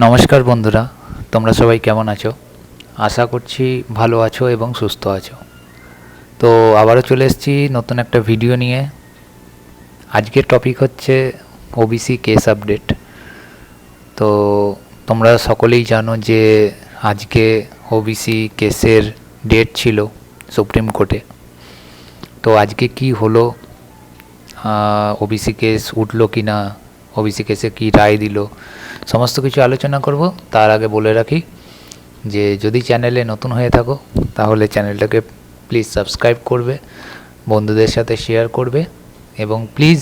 নমস্কার বন্ধুরা, তোমরা সবাই কেমন আছো? আশা করছি ভালো আছো এবং সুস্থ আছো। তো আবারও চলে এসেছি নতুন একটা ভিডিও নিয়ে। আজকের টপিক হচ্ছে ওবিসি কেস আপডেট। তো তোমরা সকলেই জানো যে আজকে ওবিসি কেসের ডেট ছিল সুপ্রিম কোর্টে। তো আজকে কি হলো, ওবিসি কেস উঠলো কি না, ওবিসি কেসে কি রায় দিল, সমস্ত কিছু আলোচনা করব। তার আগে বলে রাখি যে যদি চ্যানেলে নতুন হয়ে থাকো তাহলে চ্যানেলটাকে প্লিজ সাবস্ক্রাইব করবে, বন্ধুদের সাথে শেয়ার করবে এবং প্লিজ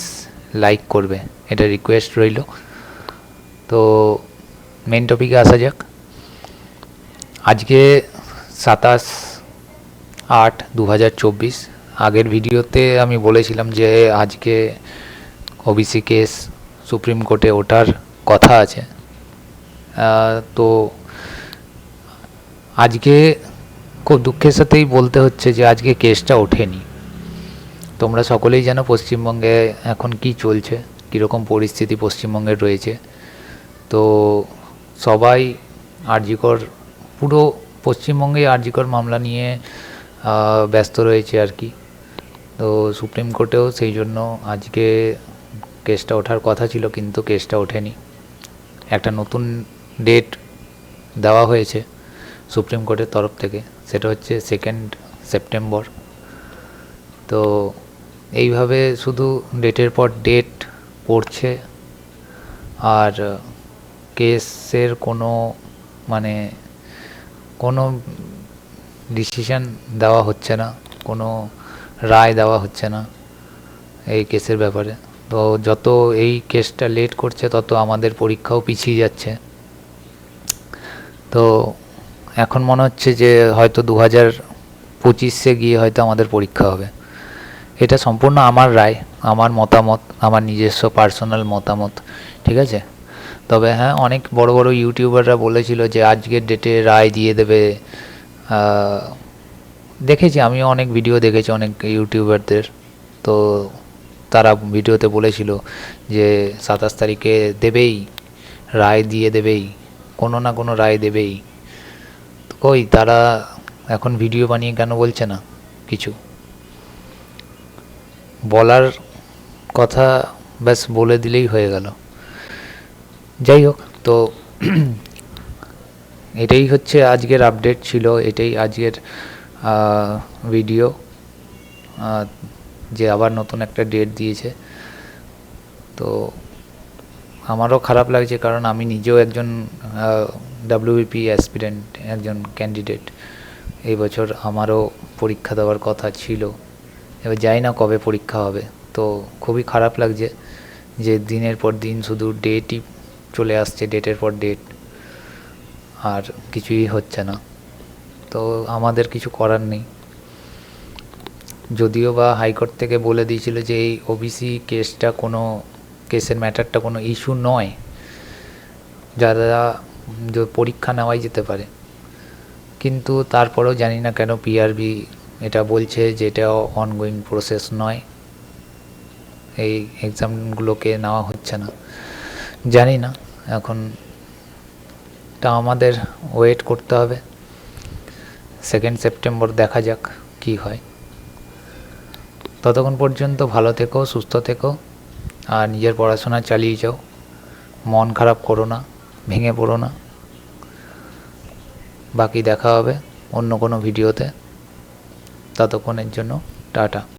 লাইক করবে, এটা রিকোয়েস্ট রইল। তো মেন টপিকে আসা যাক। আজকে 27/8/2024। আগের ভিডিওতে আমি বলেছিলাম যে আজকে ওবিসি কেস সুপ্রিম কোর্টে ওঠার কথা আছে। তো আজকে খুব দুঃখের সাথেই বলতে হচ্ছে যে আজকে কেসটা ওঠেনি। তোমরা সকলেই জানো পশ্চিমবঙ্গে এখন কি চলছে, কীরকম পরিস্থিতি পশ্চিমবঙ্গের রয়েছে। তো সবাই আরজিকর, পুরো পশ্চিমবঙ্গে আরজিকর মামলা নিয়ে ব্যস্ত রয়েছে আর কি। তো সুপ্রিম কোর্টেও সেই জন্য আজকে কেসটা ওঠার কথা ছিল, কিন্তু কেসটা ওঠেনি। একটা নতুন ডেট দেওয়া হয়েছে সুপ্রিম কোর্টের তরফ থেকে, সেটা হচ্ছে 2 সেপ্টেম্বর। তো এইভাবে শুধু ডেটের পর ডেট পড়ছে আর কেসের কোনো ডিসিশন দেওয়া হচ্ছে না, কোনো রায় দেওয়া হচ্ছে না এই কেসের ব্যাপারে। তো যত এই কেসটা লেট করছে তত আমাদের পরীক্ষাও পিছিয়ে যাচ্ছে। তো এখন মনে হচ্ছে যে হয়তো 2025-এ গিয়ে হয়তো আমাদের পরীক্ষা হবে। এটা সম্পূর্ণ আমার রায়, আমার মতামত, আমার নিজস্ব পার্সোনাল মতামত, ঠিক আছে? তবে হ্যাঁ, অনেক বড় বড় ইউটিউবাররা বলেছিল যে আজকের ডেটে রায় দিয়ে দেবে। দেখেছি, আমিও অনেক ভিডিও দেখেছি অনেক ইউটিউবারদের। তো তারা ভিডিওতে বলেছিল যে 27 তারিখে দেবেই, রায় দিয়ে দেবেই, কোনো না কোনো রায় দেবেই। তো কই, তারা এখন ভিডিও বানিয়ে কেন বলছে না কিছু? বলার কথা ব্যাস বলে দিলেই হয়ে গেল। যাই হোক, তো এটাই হচ্ছে আজকের আপডেট ছিল, এটাই আজকের ভিডিও, যে আবার নতুন একটা ডেট দিয়েছে। তো আমারও খারাপ লাগছে, কারণ আমি নিজেও একজন ডাব্লিউবিপি অ্যাসপিরেন্ট, একজন ক্যান্ডিডেট। এই বছর আমারও পরীক্ষা দেওয়ার কথা ছিল, এবার জানি না কবে পরীক্ষা হবে। তো খুবই খারাপ লাগছে যে দিনের পর দিন শুধু ডেটই চলে আসছে, ডেটের পর ডেট, আর কিছুই হচ্ছে না। তো আমাদের কিছু করার নেই। যদিও বা হাইকোর্ট থেকে বলে দিয়েছিল যে এই ওবিসি কেসটা কোনো কেসের ম্যাটারটা কোনো ইস্যু নয়, যারা পরীক্ষা নেওয়াই যেতে পারে। কিন্তু তারপরেও জানি না কেন পিআরবি এটা বলছে যে এটা অনগোয়িং প্রসেস নয়, এই এক্সামগুলোকে নেওয়া হচ্ছে না। জানি না, এখন তা আমাদের ওয়েট করতে হবে। 2 সেপ্টেম্বর দেখা যাক কি হয়। ততক্ষণ পর্যন্ত ভালো থেকো, সুস্থ থেকো, আর নিজের পড়াশোনা চালিয়ে যাও। মন খারাপ করো না, ভেঙে পড়ো না। বাকি দেখা হবে অন্য কোনো ভিডিওতে। ততক্ষণের জন্য টাটা।